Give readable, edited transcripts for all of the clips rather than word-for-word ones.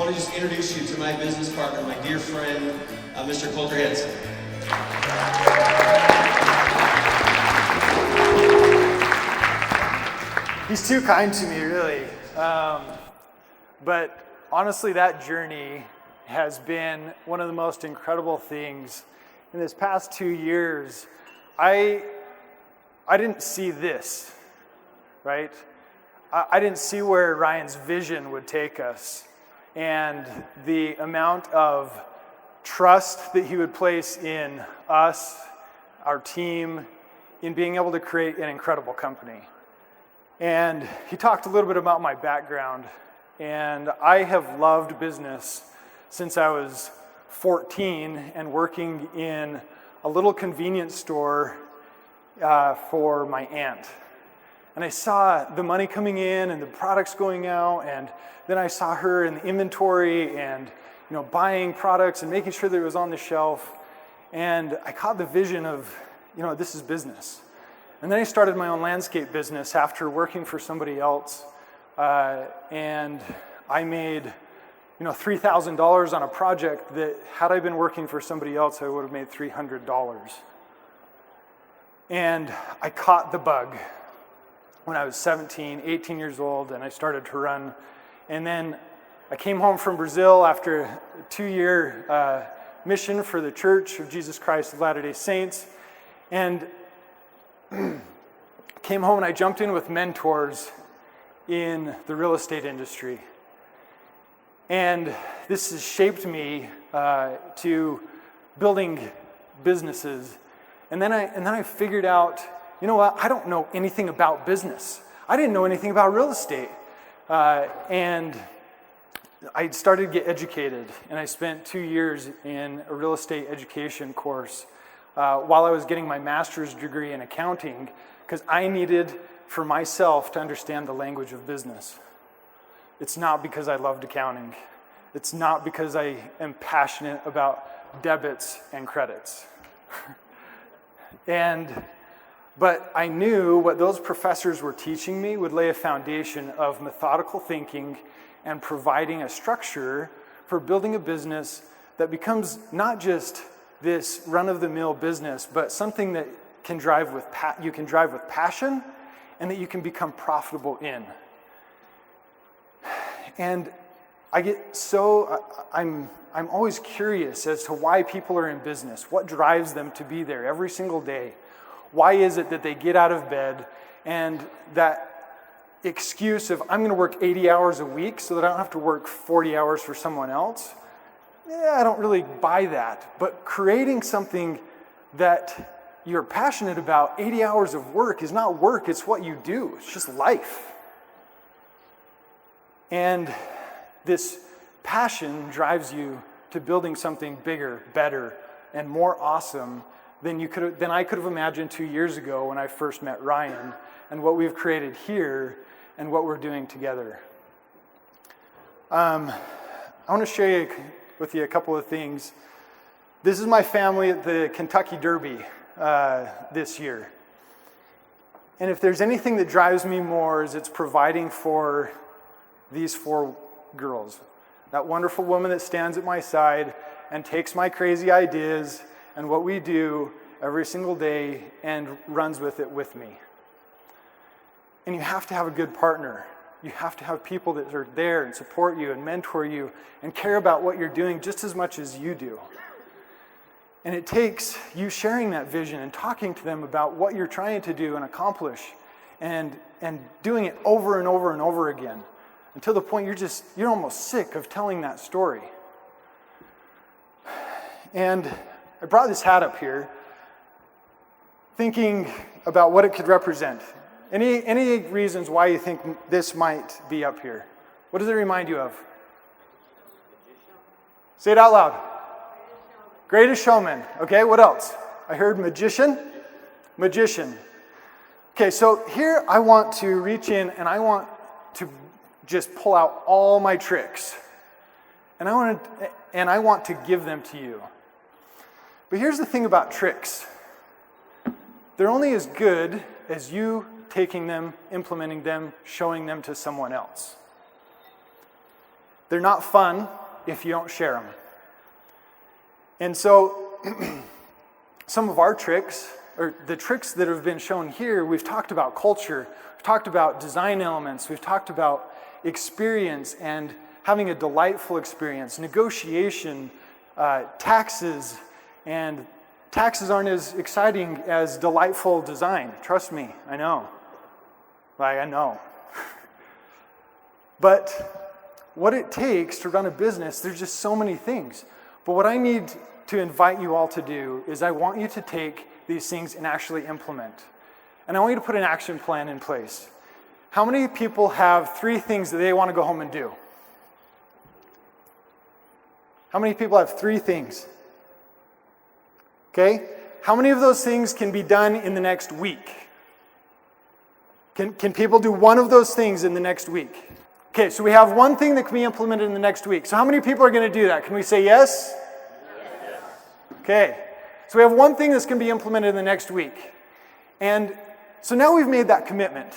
want to just introduce you to my business partner, my dear friend, Mr. Colter Hansen. He's too kind to me, really. But honestly, that journey has been one of the most incredible things. In this past 2 years, I didn't see this, right? I didn't see where Ryan's vision would take us, and the amount of trust that he would place in us, our team, in being able to create an incredible company. And he talked a little bit about my background, and I have loved business since I was 14 and working in a little convenience store for my aunt. And I saw the money coming in and the products going out, and then I saw her in the inventory and buying products and making sure that it was on the shelf. And I caught the vision of, this is business. And then I started my own landscape business after working for somebody else. And I made $3,000 on a project that, had I been working for somebody else, I would have made $300. And I caught the bug when I was 17, 18 years old, and I started to run. And then I came home from Brazil after a 2-year mission for the Church of Jesus Christ of Latter-day Saints, and came home and I jumped in with mentors in the real estate industry. And this has shaped me to building businesses. And then I figured out, I don't know anything about business. I didn't know anything about real estate. And I started to get educated, and I spent 2 years in a real estate education course while I was getting my master's degree in accounting, because I needed for myself to understand the language of business. It's not because I loved accounting. It's not because I am passionate about debits and credits. But I knew what those professors were teaching me would lay a foundation of methodical thinking and providing a structure for building a business that becomes not just this run-of-the-mill business, but something that you can drive with passion and that you can become profitable in. And I'm always curious as to why people are in business. What drives them to be there every single day? Why is it that they get out of bed, and that excuse of, I'm going to work 80 hours a week so that I don't have to work 40 hours for someone else? I don't really buy that. But creating something that you're passionate about, 80 hours of work is not work, it's what you do. It's just life. And this passion drives you to building something bigger, better, and more awesome than I could have imagined 2 years ago when I first met Ryan, and what we've created here and what we're doing together. I want to share with you a couple of things. This is my family at the Kentucky Derby this year. And if there's anything that drives me more, is it's providing for these 4 girls. That wonderful woman that stands at my side and takes my crazy ideas and what we do every single day and runs with it with me. And you have to have a good partner. You have to have people that are there and support you and mentor you and care about what you're doing just as much as you do. And it takes you sharing that vision and talking to them about what you're trying to do and accomplish, and doing it over and over and over again until the point you're almost sick of telling that story. And I brought this hat up here thinking about what it could represent. Any reasons why you think this might be up here? What does it remind you of? Say it out loud. Greatest Showman. Okay, what else? I heard magician. Magician. Okay, so here I want to reach in and I want to just pull out all my tricks. And I want to give them to you. But here's the thing about tricks. They're only as good as you taking them, implementing them, showing them to someone else. They're not fun if you don't share them. And so some of our tricks, or the tricks that have been shown here, we've talked about culture, we've talked about design elements, we've talked about experience and having a delightful experience, negotiation, taxes, and taxes aren't as exciting as delightful design. Trust me, I know. I know. But what it takes to run a business, there's just so many things. But what I need to invite you all to do is I want you to take these things and actually implement. And I want you to put an action plan in place. How many people have 3 things that they want to go home and do? How many people have 3 things? Okay? How many of those things can be done in the next week? Can people do one of those things in the next week? Okay, so we have one thing that can be implemented in the next week. So how many people are going to do that? Can we say yes? Yes. Okay, so we have one thing that's going to be implemented in the next week. And so now we've made that commitment.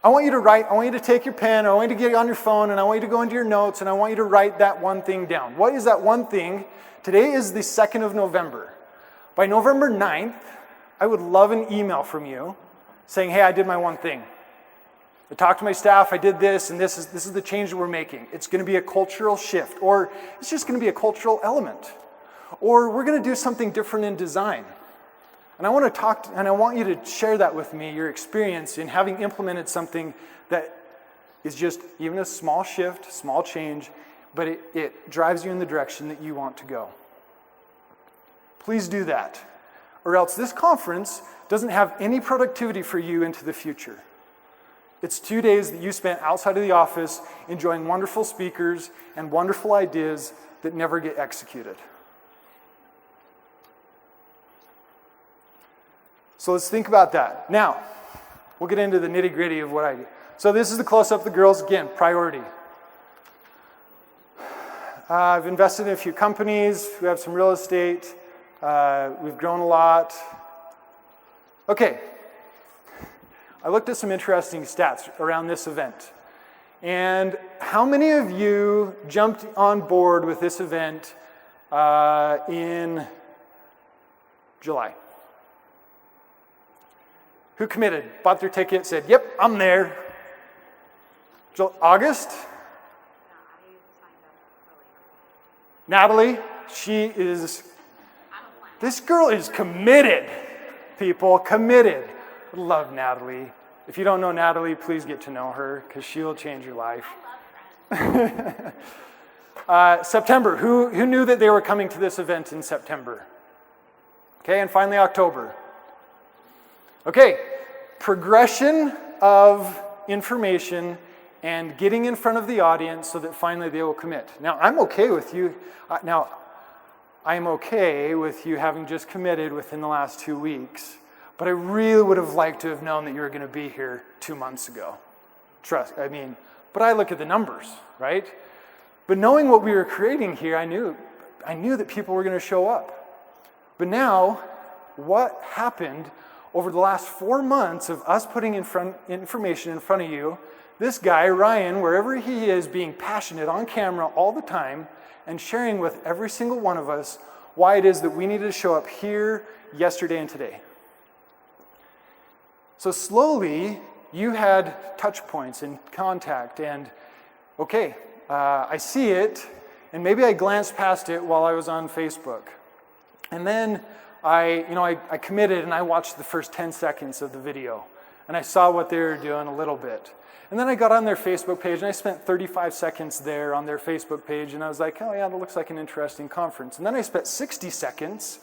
I want you to write, I want you to take your pen, I want you to get on your phone, and I want you to go into your notes, and I want you to write that one thing down. What is that one thing? Today is the 2nd of November. By November 9th, I would love an email from you saying, hey, I did my one thing. I talked to my staff, I did this, and this is the change that we're making. It's going to be a cultural shift, or it's just going to be a cultural element. Or we're going to do something different in design. And I want to and I want you to share that with me, your experience in having implemented something that is just even a small shift, small change, but it drives you in the direction that you want to go. Please do that. Or else this conference doesn't have any productivity for you into the future. It's 2 days that you spent outside of the office enjoying wonderful speakers and wonderful ideas that never get executed. So let's think about that. Now, we'll get into the nitty-gritty of what I do. So this is the close-up of the girls. Again, priority. I've invested in a few companies. We have some real estate. We've grown a lot. Okay. I looked at some interesting stats around this event. And how many of you jumped on board with this event in July? Who committed? Bought their ticket, said, yep, I'm there. August? Natalie, this girl is committed, people, committed. Love Natalie. If you don't know Natalie, please get to know her because she will change your life. September, who knew that they were coming to this event in September? Okay, and finally October. Okay, progression of information and getting in front of the audience so that finally they will commit. Now, I'm okay with you. I'm okay with you having just committed within the last 2 weeks. But I really would have liked to have known that you were going to be here 2 months ago. But I look at the numbers, right? But knowing what we were creating here, I knew that people were going to show up. But now, what happened over the last 4 months of us putting information in front of you, this guy, Ryan, wherever he is, being passionate on camera all the time and sharing with every single one of us why it is that we needed to show up here, yesterday, and today. So slowly, you had touch points and contact and, okay, I see it, and maybe I glanced past it while I was on Facebook. And then I committed and I watched the first 10 seconds of the video, and I saw what they were doing a little bit. And then I got on their Facebook page, and I spent 35 seconds there on their Facebook page, and I was like, oh yeah, that looks like an interesting conference. And then I spent 60 seconds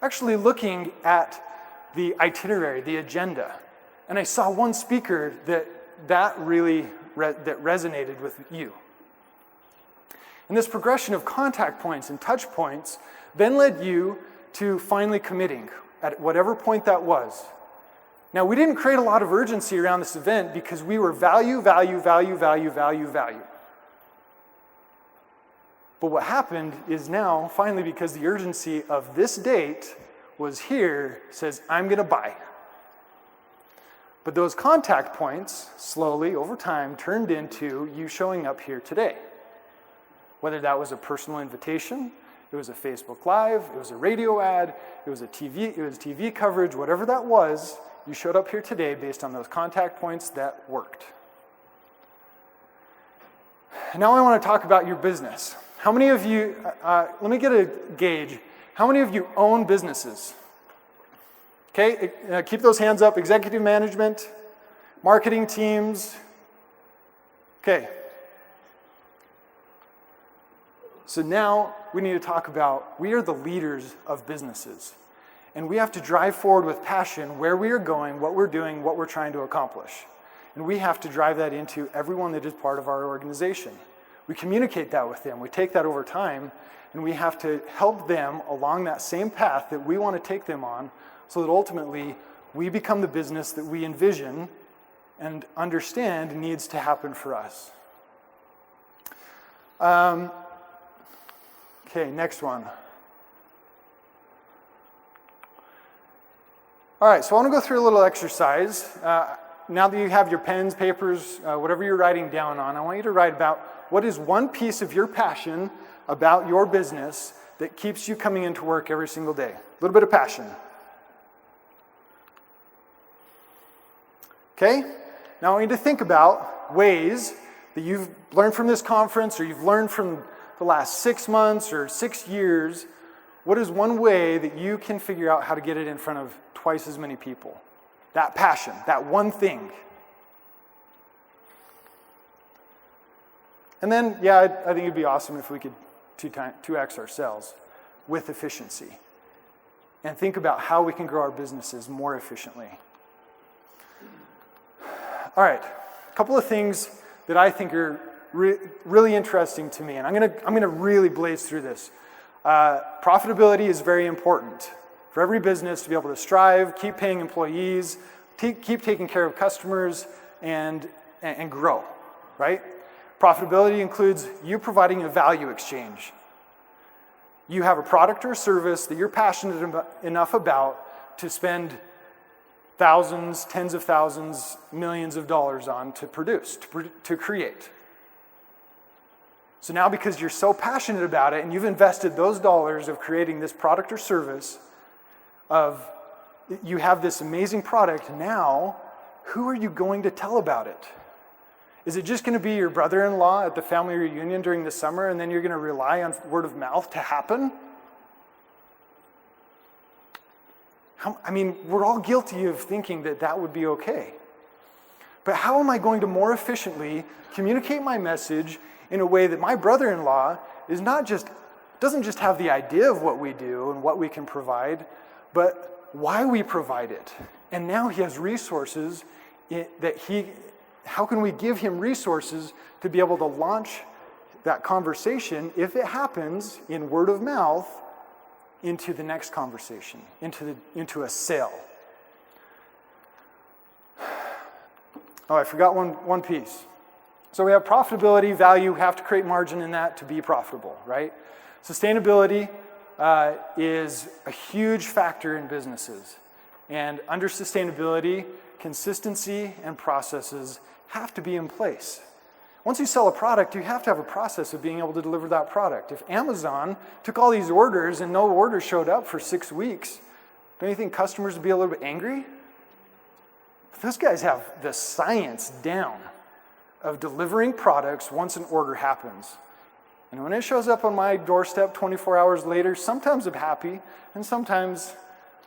actually looking at the itinerary, the agenda. And I saw one speaker that really resonated with you. And this progression of contact points and touch points then led you to finally committing at whatever point that was. Now, we didn't create a lot of urgency around this event because we were value. But what happened is now, finally, because the urgency of this date was here, says, I'm going to buy. But those contact points, slowly, over time, turned into you showing up here today. Whether that was a personal invitation, it was a Facebook Live, it was a radio ad, it was TV coverage, whatever that was, you showed up here today based on those contact points that worked. Now I want to talk about your business. How many of you, let me get a gauge. How many of you own businesses? Okay, keep those hands up. Executive management, marketing teams. Okay. So now we need to talk about, we are the leaders of businesses. And we have to drive forward with passion where we are going, what we're doing, what we're trying to accomplish. And we have to drive that into everyone that is part of our organization. We communicate that with them. We take that over time, and we have to help them along that same path that we want to take them on, so that ultimately we become the business that we envision and understand needs to happen for us. Okay, next one. All right, so I want to go through a little exercise. Now that you have your pens, papers, whatever you're writing down on, I want you to write about what is one piece of your passion about your business that keeps you coming into work every single day. A little bit of passion. Okay? Now I want you to think about ways that you've learned from this conference, or you've learned from the last 6 months or 6 years. What is one way that you can figure out how to get it in front of twice as many people? That passion, that one thing. And then, yeah, I think it'd be awesome if we could 2x ourselves with efficiency and think about how we can grow our businesses more efficiently. All right, a couple of things that I think are really interesting to me, and I'm gonna really blaze through this. Profitability is very important for every business to be able to strive, keep paying employees, keep taking care of customers, and grow, right? Profitability includes you providing a value exchange. You have a product or service that you're passionate enough about to spend thousands, tens of thousands, millions of dollars on to produce, to create. So now, because you're so passionate about it and you've invested those dollars of creating this product or service, you have this amazing product, now who are you going to tell about it? Is it just going to be your brother-in-law at the family reunion during the summer, and then you're going to rely on word of mouth to happen? I mean, we're all guilty of thinking that that would be okay. But how am I going to more efficiently communicate my message in a way that my brother-in-law doesn't just have the idea of what we do and what we can provide, but why we provide it? And now he has resources how can we give him resources to be able to launch that conversation, if it happens in word of mouth, into the next conversation, into a sale? Oh, I forgot one piece. So we have profitability, value, we have to create margin in that to be profitable, right? Sustainability is a huge factor in businesses. And under sustainability, consistency and processes have to be in place. Once you sell a product, you have to have a process of being able to deliver that product. If Amazon took all these orders and no orders showed up for 6 weeks, don't you think customers would be a little bit angry? But those guys have the science down of delivering products once an order happens. And when it shows up on my doorstep 24 hours later, sometimes I'm happy, and sometimes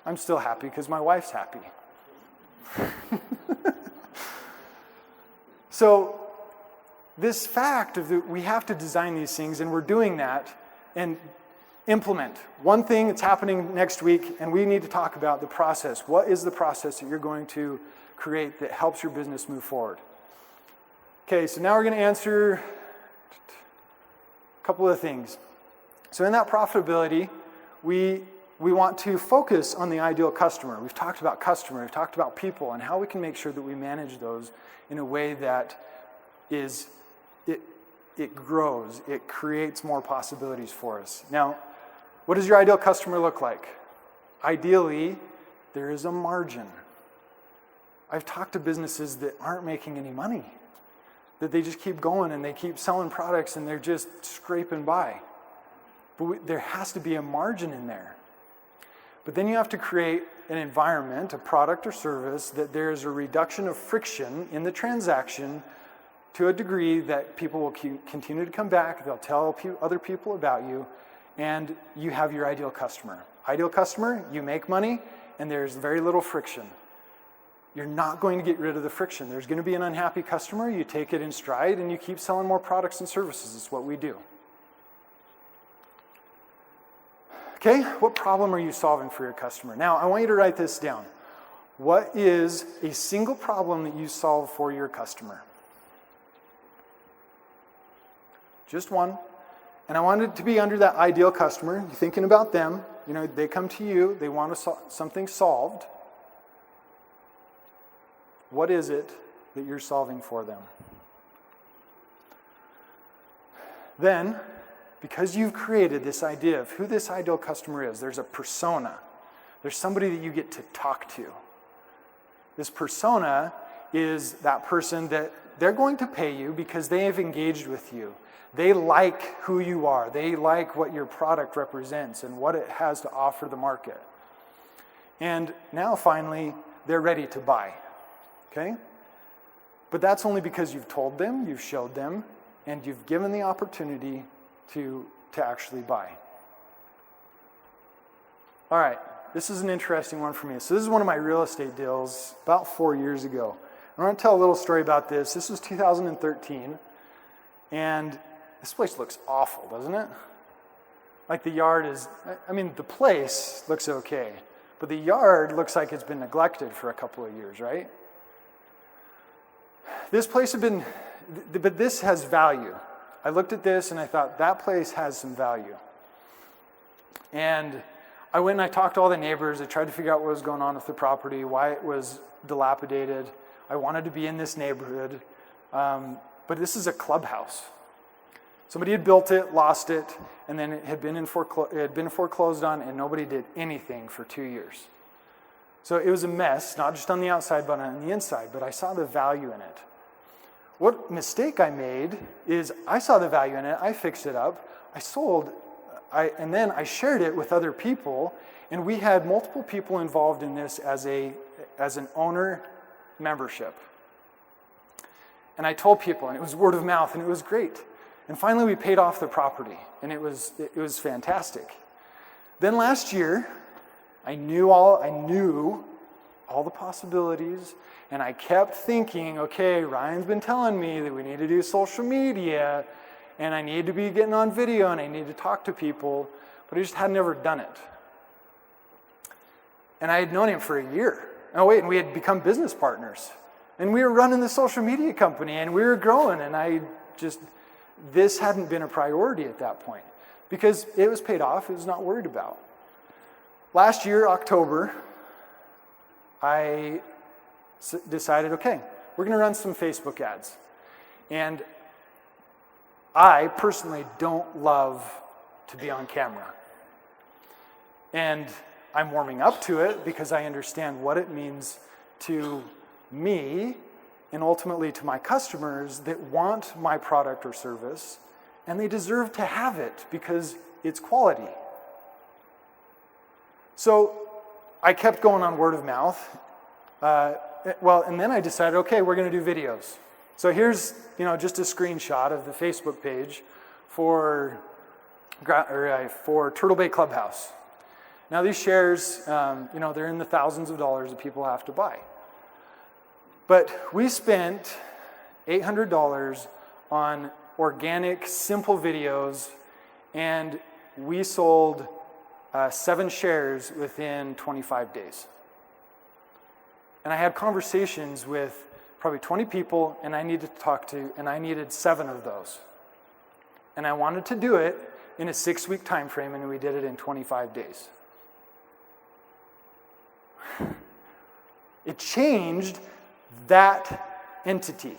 I'm still happy because my wife's happy. So this fact of that we have to design these things, and we're doing that, and implement. One thing that's happening next week, and we need to talk about the process. What is the process that you're going to create that helps your business move forward? Okay, so now we're going to answer a couple of things. So in that profitability, we want to focus on the ideal customer. We've talked about customer, we've talked about people, and how we can make sure that we manage those in a way that it grows, it creates more possibilities for us. Now, what does your ideal customer look like? Ideally, there is a margin. I've talked to businesses that aren't making any money. that they just keep going and they keep selling products and they're just scraping by. But there has to be a margin in there. But then you have to create an environment, a product or service, that there's a reduction of friction in the transaction to a degree that people will continue to come back, they'll tell other people about you, and you have your ideal customer. Ideal customer, you make money, and there's very little friction. You're not going to get rid of the friction. There's going to be an unhappy customer, you take it in stride, and you keep selling more products and services. It's what we do. Okay, what problem are you solving for your customer? Now, I want you to write this down. What is a single problem that you solve for your customer? Just one. And I want it to be under that ideal customer. You're thinking about them. You know, they come to you. They want something solved. What is it that you're solving for them? Then, because you've created this idea of who this ideal customer is, there's a persona. There's somebody that you get to talk to. This persona is that person that they're going to pay you because they have engaged with you. They like who you are. They like what your product represents and what it has to offer the market. And now finally, they're ready to buy. Okay? But that's only because you've told them, you've showed them, and you've given the opportunity to actually buy. All right, this is an interesting one for me. So this is one of my real estate deals about 4 years ago. I want to tell a little story about this. This was 2013, and this place looks awful, doesn't it? Like the yard is, I mean, the place looks okay, but the yard looks like it's been neglected for a couple of years, right? This place had been, but this has value. I looked at this and I thought, that place has some value. And I went and I talked to all the neighbors. I tried to figure out what was going on with the property, why it was dilapidated. I wanted to be in this neighborhood, but this is a clubhouse. Somebody had built it, lost it, and then it had been foreclosed on, and nobody did anything for 2 years. So it was a mess, not just on the outside, but on the inside, but I saw the value in it. What mistake I made is I saw the value in it, I fixed it up, I sold, and then I shared it with other people, and we had multiple people involved in this as an owner membership. And I told people, and it was word of mouth, and it was great. And finally we paid off the property, and it was fantastic. Then last year, I knew all the possibilities, and I kept thinking, okay, Ryan's been telling me that we need to do social media, and I need to be getting on video, and I need to talk to people, but I just had never done it. And I had known him for a year. Oh wait, and we had become business partners. And we were running the social media company, and we were growing, and this hadn't been a priority at that point, because it was paid off, it was not worried about. Last year, October, I decided, okay, we're going to run some Facebook ads. And I personally don't love to be on camera. And I'm warming up to it because I understand what it means to me and ultimately to my customers that want my product or service, and they deserve to have it because it's quality. So I kept going on word of mouth. And then I decided, okay, we're going to do videos. So here's, just a screenshot of the Facebook page for Turtle Bay Clubhouse. Now these shares, they're in the thousands of dollars that people have to buy. But we spent $800 on organic, simple videos, and we sold 7 shares within 25 days. And I had conversations with probably 20 people, and I needed to talk to, and I needed 7 of those. And I wanted to do it in a 6-week time frame, and we did it in 25 days. It changed that entity.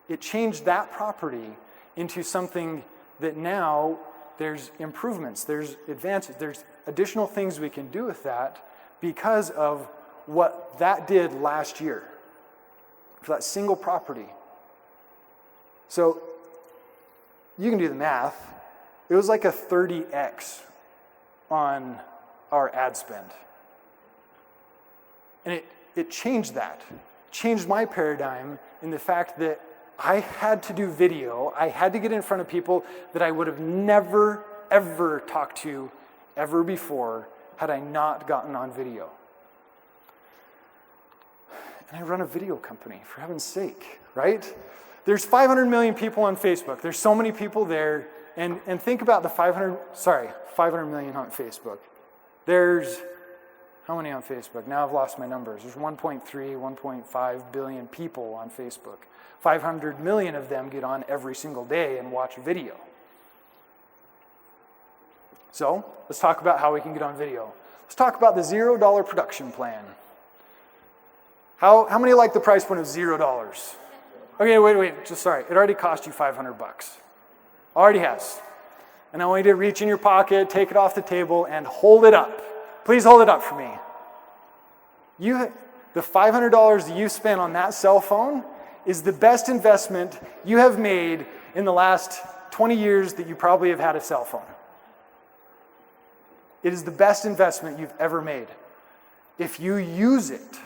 It changed that property into something that now there's improvements, there's advances, there's additional things we can do with that because of what that did last year for that single property. So you can do the math. It was like a 30x on our ad spend. And it changed that. Changed my paradigm in the fact that I had to do video. I had to get in front of people that I would have never, ever talked to ever before had I not gotten on video. And I run a video company, for heaven's sake, right? There's 500 million people on Facebook. There's so many people there. And think about the 500 million on Facebook. There's, how many on Facebook? Now I've lost my numbers. There's 1.3, 1.5 billion people on Facebook. 500 million of them get on every single day and watch video. So let's talk about how we can get on video. Let's talk about the $0 production plan. How many like the price point of $0? Okay, wait, just sorry. It already cost you $500. Already has. And I want you to reach in your pocket, take it off the table, and hold it up. Please hold it up for me. The $500 that you spent on that cell phone is the best investment you have made in the last 20 years that you probably have had a cell phone. It is the best investment you've ever made if you use it.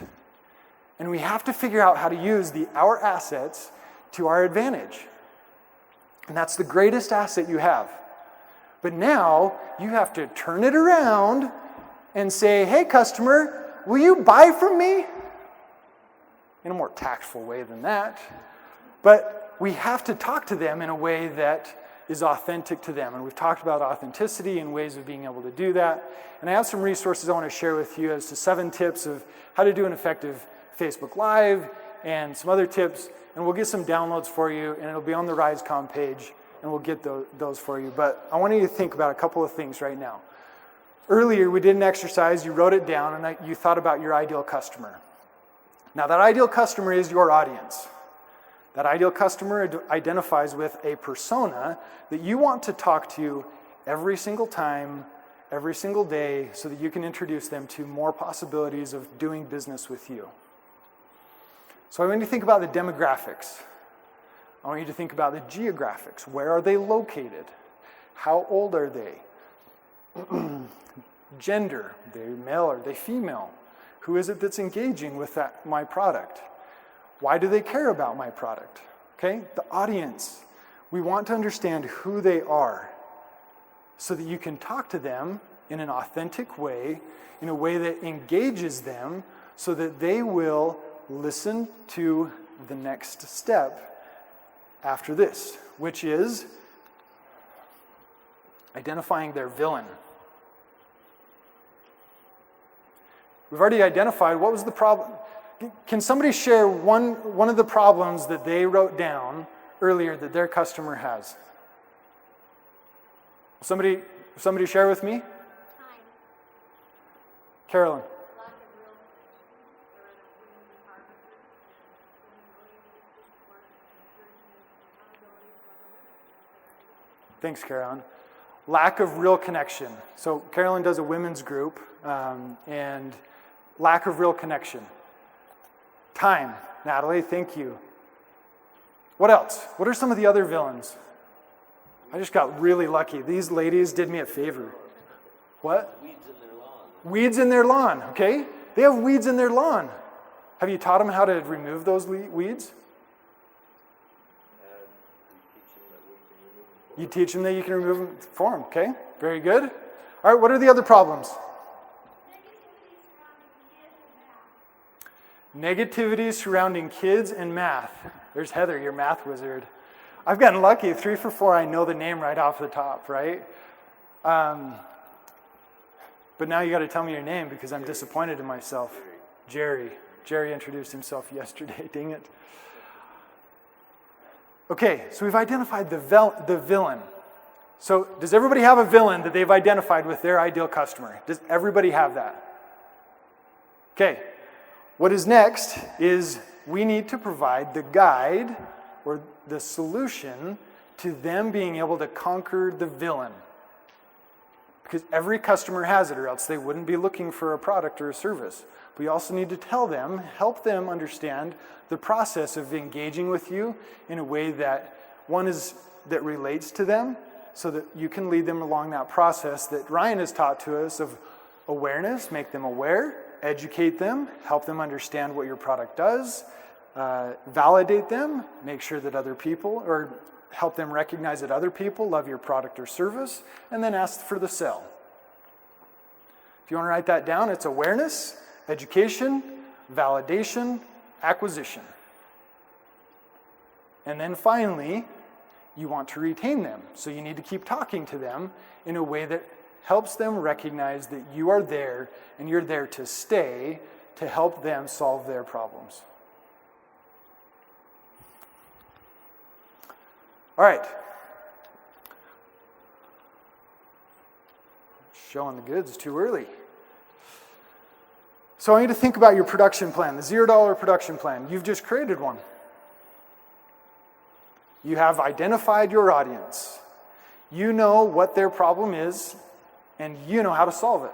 And we have to figure out how to use our assets to our advantage. And that's the greatest asset you have. But now you have to turn it around and say, hey, customer, will you buy from me? In a more tactful way than that. But we have to talk to them in a way that is authentic to them. And we've talked about authenticity and ways of being able to do that. And I have some resources I want to share with you as to 7 tips of how to do an effective Facebook Live and some other tips. And we'll get some downloads for you, and it'll be on the RizeCon page, and we'll get those for you. But I want you to think about a couple of things right now. Earlier, we did an exercise. You wrote it down, and you thought about your ideal customer. Now, that ideal customer is your audience. That ideal customer identifies with a persona that you want to talk to every single time, every single day, so that you can introduce them to more possibilities of doing business with you. So I want you to think about the demographics. I want you to think about the geographics. Where are they located? How old are they? Gender, are they male or are they female? Who is it that's engaging with my product? Why do they care about my product? Okay, the audience. We want to understand who they are so that you can talk to them in an authentic way, in a way that engages them so that they will listen to the next step after this, which is identifying their villain. We've already identified what was the problem. Can somebody share one of the problems that they wrote down earlier that their customer has? Somebody share with me? Time. Carolyn. Thanks, Carolyn. Lack of real connection. So Carolyn does a women's group, and lack of real connection. Time. Natalie, thank you. What else? What are some of the other villains? I just got really lucky. These ladies did me a favor. What? Weeds in their lawn. Weeds in their lawn, okay? They have weeds in their lawn. Have you taught them how to remove those weeds? You teach them that you can remove them for them, okay? Very good. All right, what are the other problems? Negativity surrounding kids and math. There's Heather, your math wizard. I've gotten lucky. 3 for 4, I know the name right off the top, right? But now you got to tell me your name because I'm disappointed in myself. Jerry. Jerry introduced himself yesterday. Dang it. Okay, so we've identified the villain. So does everybody have a villain that they've identified with their ideal customer? Does everybody have that? Okay. What is next is we need to provide the guide or the solution to them being able to conquer the villain. Because every customer has it, or else they wouldn't be looking for a product or a service. We also need to tell them, help them understand the process of engaging with you in a way that One is that relates to them, so that you can lead them along that process that Ryan has taught to us of awareness, make them aware, educate them, help them understand what your product does, validate them, make sure that other people, or help them recognize that other people love your product or service, and then ask for the sell. If you want to write that down, it's awareness, education, validation, acquisition. And then finally, you want to retain them. So you need to keep talking to them in a way that helps them recognize that you are there and you're there to stay to help them solve their problems. All right. Showing the goods too early. So I want you to think about your production plan, the $0 production plan. You've just created one. You have identified your audience. You know what their problem is, and you know how to solve it.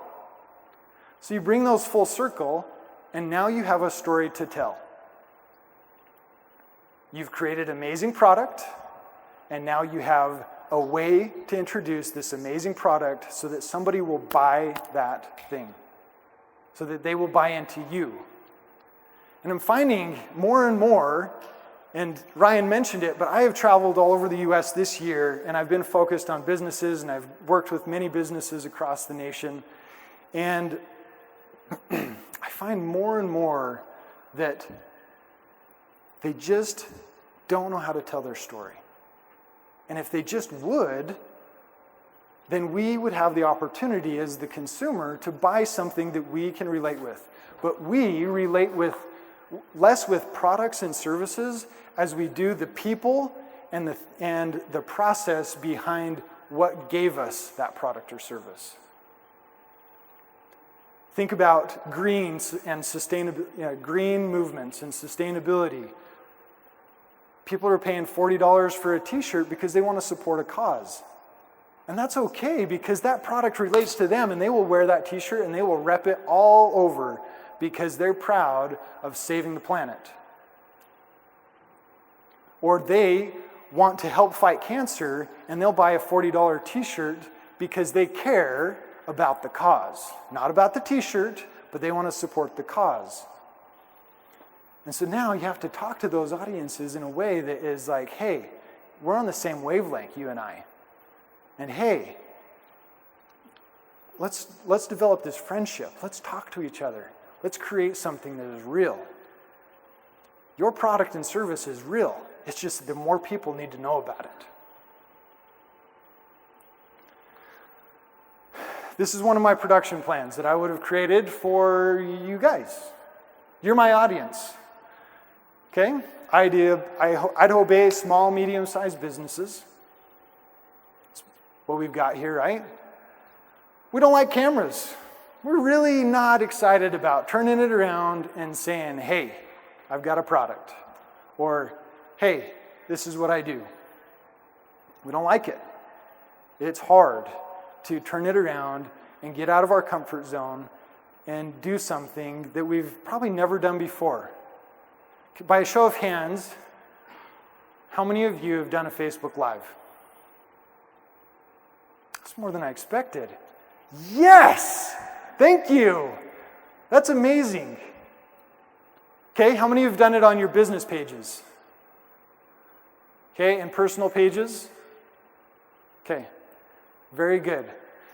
So you bring those full circle, and now you have a story to tell. You've created an amazing product, and now you have a way to introduce this amazing product so that somebody will buy that thing, so that they will buy into you. And I'm finding more and more, and Ryan mentioned it, but I have traveled all over the U.S. this year, and I've been focused on businesses, and I've worked with many businesses across the nation. And I find more and more that they just don't know how to tell their story. And if they just would, then we would have the opportunity as the consumer to buy something that we can relate with. But we relate with less with products and services as we do the people and the process behind what gave us that product or service. Think about greens and green movements and sustainability. People are paying $40 for a t-shirt because they want to support a cause. And that's okay because that product relates to them and they will wear that t-shirt and they will rep it all over because they're proud of saving the planet. Or they want to help fight cancer and they'll buy a $40 t-shirt because they care about the cause. Not about the t-shirt, but they want to support the cause. And so now you have to talk to those audiences in a way that is like, hey, we're on the same wavelength, you and I. And hey, let's develop this friendship. Let's talk to each other. Let's create something that is real. Your product and service is real. It's just that more people need to know about it. This is one of my production plans that I would have created for you guys. You're my audience. Okay? Idaho Bay, small, medium-sized businesses. That's what we've got here, right? We don't like cameras. We're really not excited about turning it around and saying, hey, I've got a product. Or, hey, this is what I do. We don't like it. It's hard to turn it around and get out of our comfort zone and do something that we've probably never done before. By a show of hands, how many of you have done a Facebook Live? That's more than I expected. Yes! Thank you! That's amazing. Okay, how many of you have done it on your business pages? Okay, and personal pages? Okay, very good.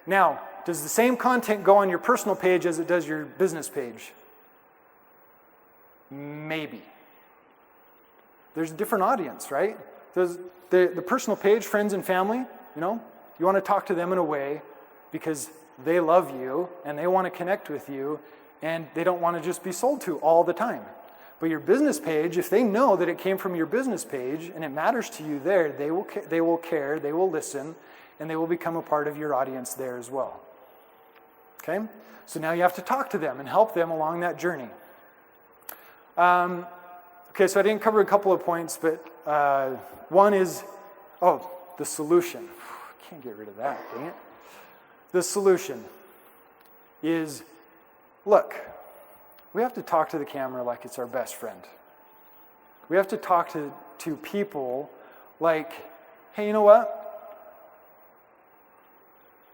Now, does the same content go on your personal page as it does your business page? Maybe. There's a different audience, right? There's the personal page, friends and family, you want to talk to them in a way because they love you and they want to connect with you and they don't want to just be sold to all the time. But your business page, if they know that it came from your business page and it matters to you there, they will care, they will listen, and they will become a part of your audience there as well. Okay? So now you have to talk to them and help them along that journey. Okay, so I didn't cover a couple of points, but one is, the solution. Can't get rid of that, dang it. The solution is, look, we have to talk to the camera like it's our best friend. We have to talk to people Like, hey, you know what?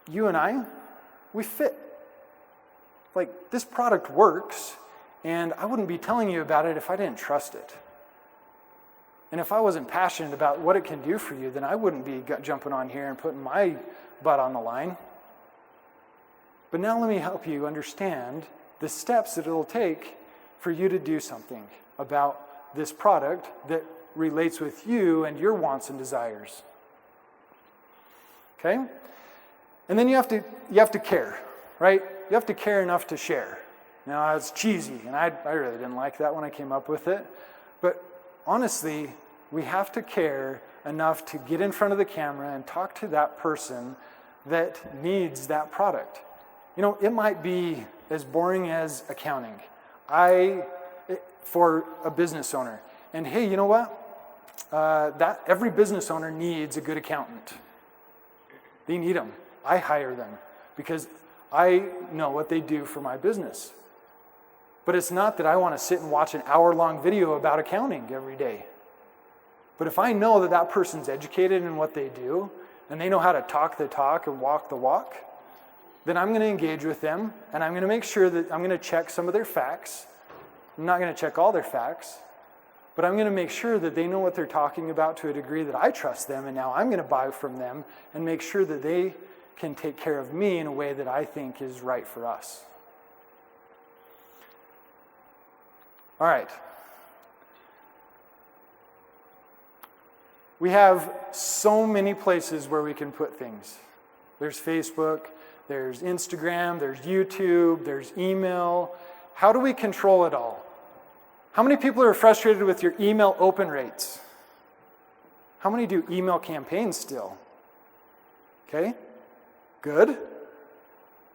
You and I, we fit. Like, this product works, and I wouldn't be telling you about it if I didn't trust it. And if I wasn't passionate about what it can do for you, then I wouldn't be jumping on here and putting my butt on the line. But now let me help you understand the steps that it'll take for you to do something about this product that relates with you and your wants and desires. Okay? And then you have to care, right? You have to care enough to share. Now, it's cheesy, and I really didn't like that when I came up with it. But honestly, we have to care enough to get in front of the camera and talk to that person that needs that product. You know, it might be as boring as accounting for a business owner. And hey, you know what? That every business owner needs a good accountant. They need them. I hire them because I know what they do for my business. But it's not that I want to sit and watch an hour-long video about accounting every day. But if I know that that person's educated in what they do, and they know how to talk the talk and walk the walk, then I'm going to engage with them, and I'm going to make sure that I'm going to check some of their facts. I'm not going to check all their facts, but I'm going to make sure that they know what they're talking about to a degree that I trust them, and now I'm going to buy from them and make sure that they can take care of me in a way that I think is right for us. All right. We have so many places where we can put things. There's Facebook, there's Instagram, there's YouTube, there's email. How do we control it all? How many people are frustrated with your email open rates? How many do email campaigns still? Okay, good.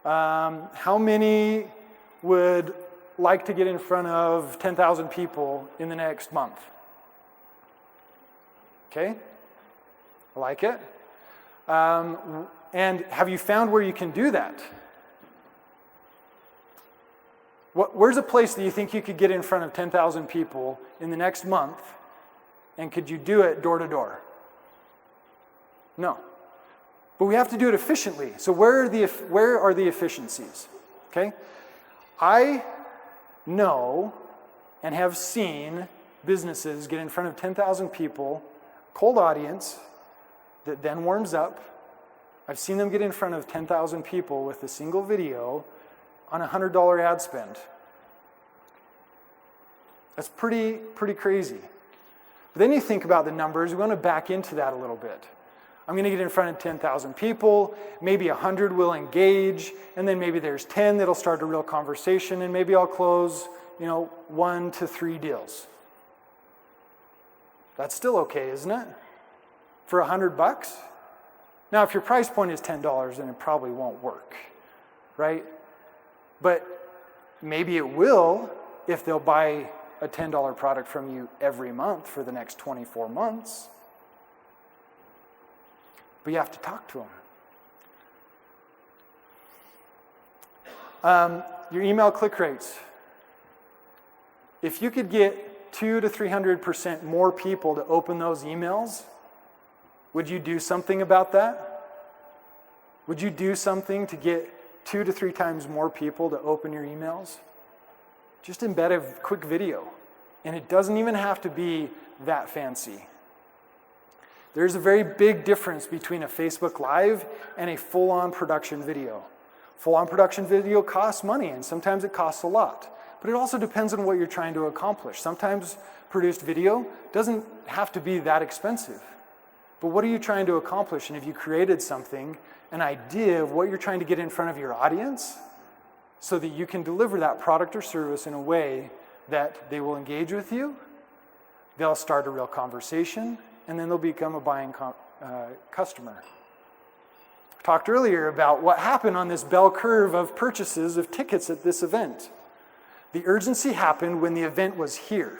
How many would like to get in front of 10,000 people in the next month? Okay, I like it. And have you found where you can do that? Where's a place that you think you could get in front of 10,000 people in the next month, and could you do it door to door? No. But we have to do it efficiently. So where are the efficiencies? Okay? I know and have seen businesses get in front of 10,000 people, cold audience, that then warms up. I've seen them get in front of 10,000 people with a single video on a $100 ad spend. That's pretty crazy. But then you think about the numbers. We want to back into that a little bit. I'm going to get in front of 10,000 people, maybe 100 will engage, and then maybe there's 10 that'll start a real conversation, and maybe I'll close, 1 to 3 deals. That's still okay, isn't it? For $100? Now, if your price point is $10, then it probably won't work, right? But maybe it will if they'll buy a $10 product from you every month for the next 24 months. But you have to talk to them. Your email click rates. If you could get 200 to 300% more people to open those emails, would you do something about that? Would you do something to get 2 to 3 times more people to open your emails? Just embed a quick video. And it doesn't even have to be that fancy. There's a very big difference between a Facebook Live and a full-on production video. Full-on production video costs money, and sometimes it costs a lot. But it also depends on what you're trying to accomplish. Sometimes produced video doesn't have to be that expensive. But what are you trying to accomplish? And if you created something, an idea of what you're trying to get in front of your audience, so that you can deliver that product or service in a way that they will engage with you, they'll start a real conversation, and then they'll become a buying customer. I talked earlier about what happened on this bell curve of purchases of tickets at this event. The urgency happened when the event was here.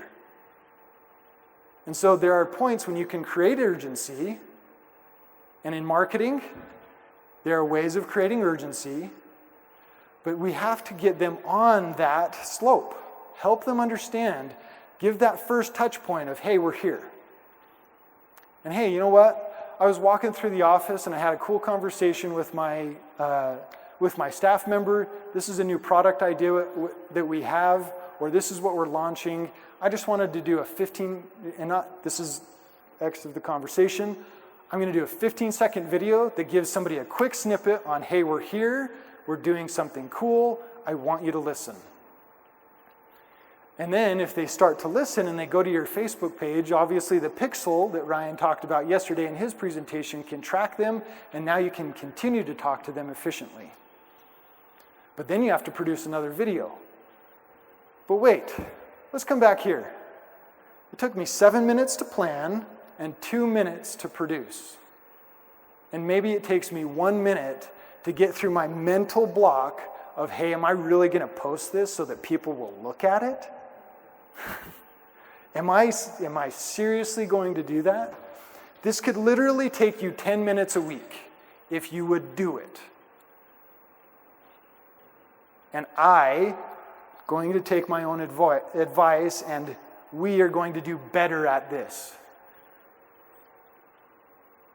And so there are points when you can create urgency, and in marketing, there are ways of creating urgency, but we have to get them on that slope. Help them understand. Give that first touch point of, hey, we're here. And hey, you know what? I was walking through the office and I had a cool conversation with my staff member. This is a new product idea that we have, or this is what we're launching. I just wanted to do a 15, and not, this is X of the conversation. I'm going to do a 15-second video that gives somebody a quick snippet on, hey, we're here, we're doing something cool, I want you to listen. And then if they start to listen and they go to your Facebook page, obviously the pixel that Ryan talked about yesterday in his presentation can track them, and now you can continue to talk to them efficiently. But then you have to produce another video. But wait, let's come back here. It took me 7 minutes to plan and 2 minutes to produce. And maybe it takes me 1 minute to get through my mental block of, hey, am I really going to post this so that people will look at it? Am I seriously going to do that? This could literally take you 10 minutes a week if you would do it. And I'm going to take my own advice, and we are going to do better at this.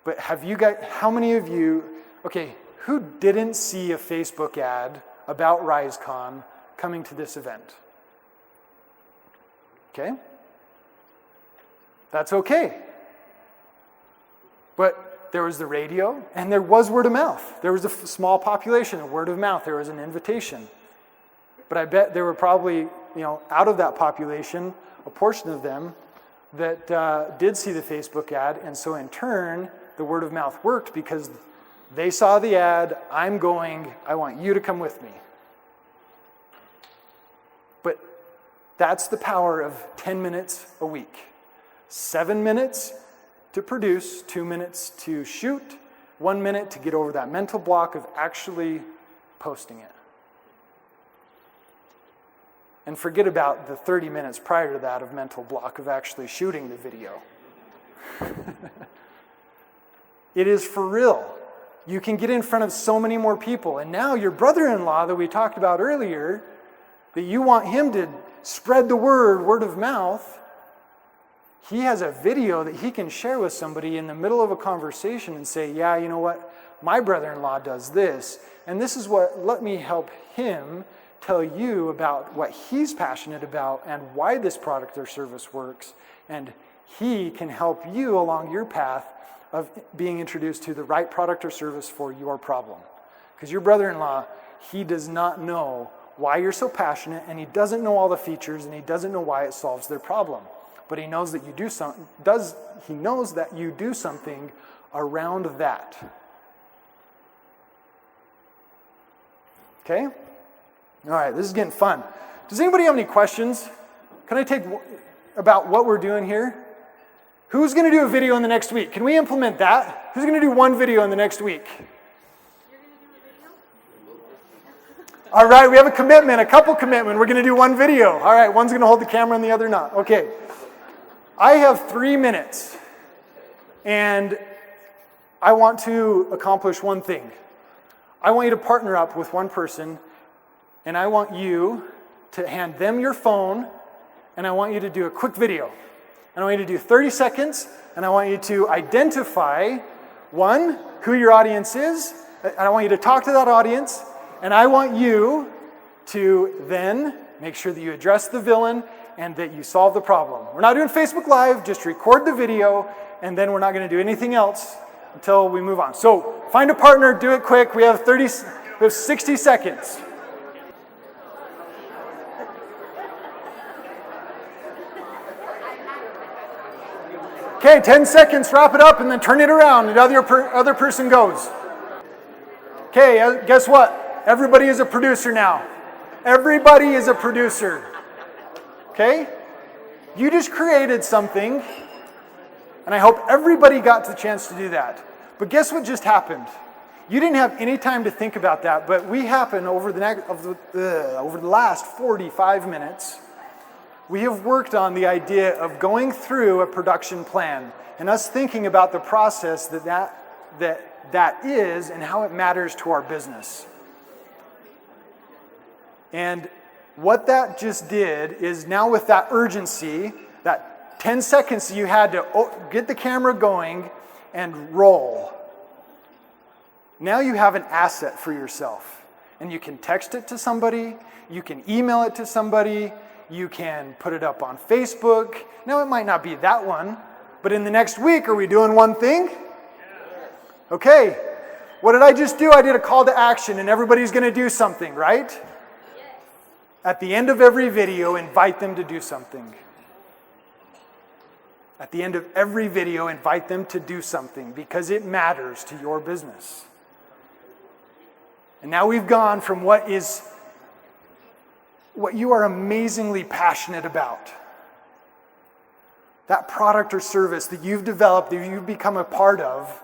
But have you guys, how many of you, okay, who didn't see a Facebook ad about RizeCon coming to this event? Okay? That's okay. But there was the radio, and there was word of mouth. There was a small population of word of mouth. There was an invitation. But I bet there were probably, out of that population, a portion of them that did see the Facebook ad, and so in turn, the word of mouth worked because they saw the ad, I'm going, I want you to come with me. But that's the power of 10 minutes a week. 7 minutes to produce, 2 minutes to shoot, 1 minute to get over that mental block of actually posting it. And forget about the 30 minutes prior to that of mental block of actually shooting the video. It is for real. You can get in front of so many more people. And now your brother-in-law that we talked about earlier, that you want him to spread the word of mouth, he has a video that he can share with somebody in the middle of a conversation and say, yeah, you know what? My brother-in-law does this, and this is what, let me help him tell you about what he's passionate about and why this product or service works, and he can help you along your path of being introduced to the right product or service for your problem. Because your brother-in-law, he does not know why you're so passionate, and he doesn't know all the features, and he doesn't know why it solves their problem. But he knows that you do he knows that you do something around that. Okay? All right, this is getting fun. Does anybody have any questions? Can I take about what we're doing here? Who's going to do a video in the next week? Can we implement that? Who's going to do one video in the next week? You're going to do a video? All right, we have a commitment, a couple commitment. We're going to do one video. All right, one's going to hold the camera and the other not. Okay. I have 3 minutes, and I want to accomplish one thing. I want you to partner up with one person, and I want you to hand them your phone, and I want you to do a quick video. And I want you to do 30 seconds, and I want you to identify, one, who your audience is, and I want you to talk to that audience, and I want you to then make sure that you address the villain and that you solve the problem. We're not doing Facebook Live, just record the video, and then we're not going to do anything else until we move on. So find a partner, do it quick. We have 60 seconds. Okay, 10 seconds, wrap it up, and then turn it around, and the other person goes. Okay, guess what? Everybody is a producer now. Everybody is a producer. Okay? You just created something, and I hope everybody got the chance to do that. But guess what just happened? You didn't have any time to think about that, but we happened over the last 45 minutes. We have worked on the idea of going through a production plan and us thinking about the process that is and how it matters to our business. And what that just did is now with that urgency, that 10 seconds you had to get the camera going and roll. Now you have an asset for yourself. And you can text it to somebody, you can email it to somebody, you can put it up on Facebook. Now it might not be that one, but in the next week, are we doing one thing? Okay. What did I just do? I did a call to action and everybody's going to do something, right? Yes. At the end of every video, invite them to do something. At the end of every video, invite them to do something because it matters to your business. And now we've gone from what you are amazingly passionate about. That product or service that you've developed, that you've become a part of,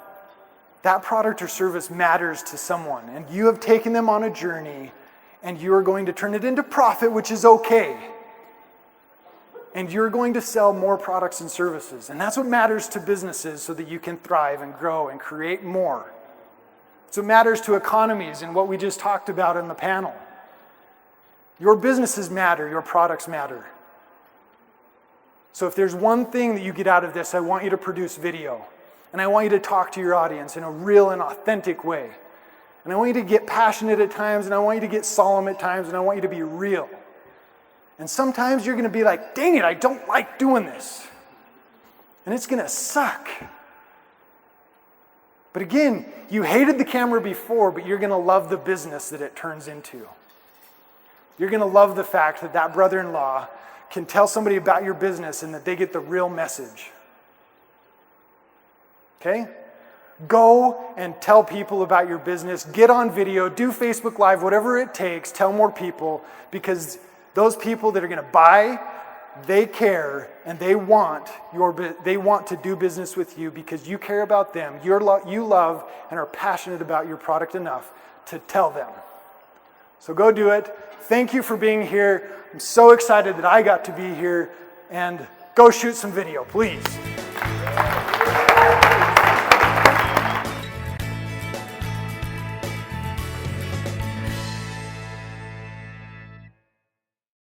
that product or service matters to someone. And you have taken them on a journey and you are going to turn it into profit, which is okay. And you're going to sell more products and services. And that's what matters to businesses so that you can thrive and grow and create more. So it matters to economies and what we just talked about in the panel. Your businesses matter, your products matter. So if there's one thing that you get out of this, I want you to produce video. And I want you to talk to your audience in a real and authentic way. And I want you to get passionate at times, and I want you to get solemn at times, and I want you to be real. And sometimes you're going to be like, dang it, I don't like doing this. And it's going to suck. But again, you hated the camera before, but you're going to love the business that it turns into. You're going to love the fact that that brother-in-law can tell somebody about your business and that they get the real message. Okay? Go and tell people about your business. Get on video, do Facebook Live, whatever it takes, tell more people, because those people that are going to buy, they care and they want to do business with you because you care about them. You love and are passionate about your product enough to tell them. So go do it. Thank you for being here. I'm so excited that I got to be here, and go shoot some video, please.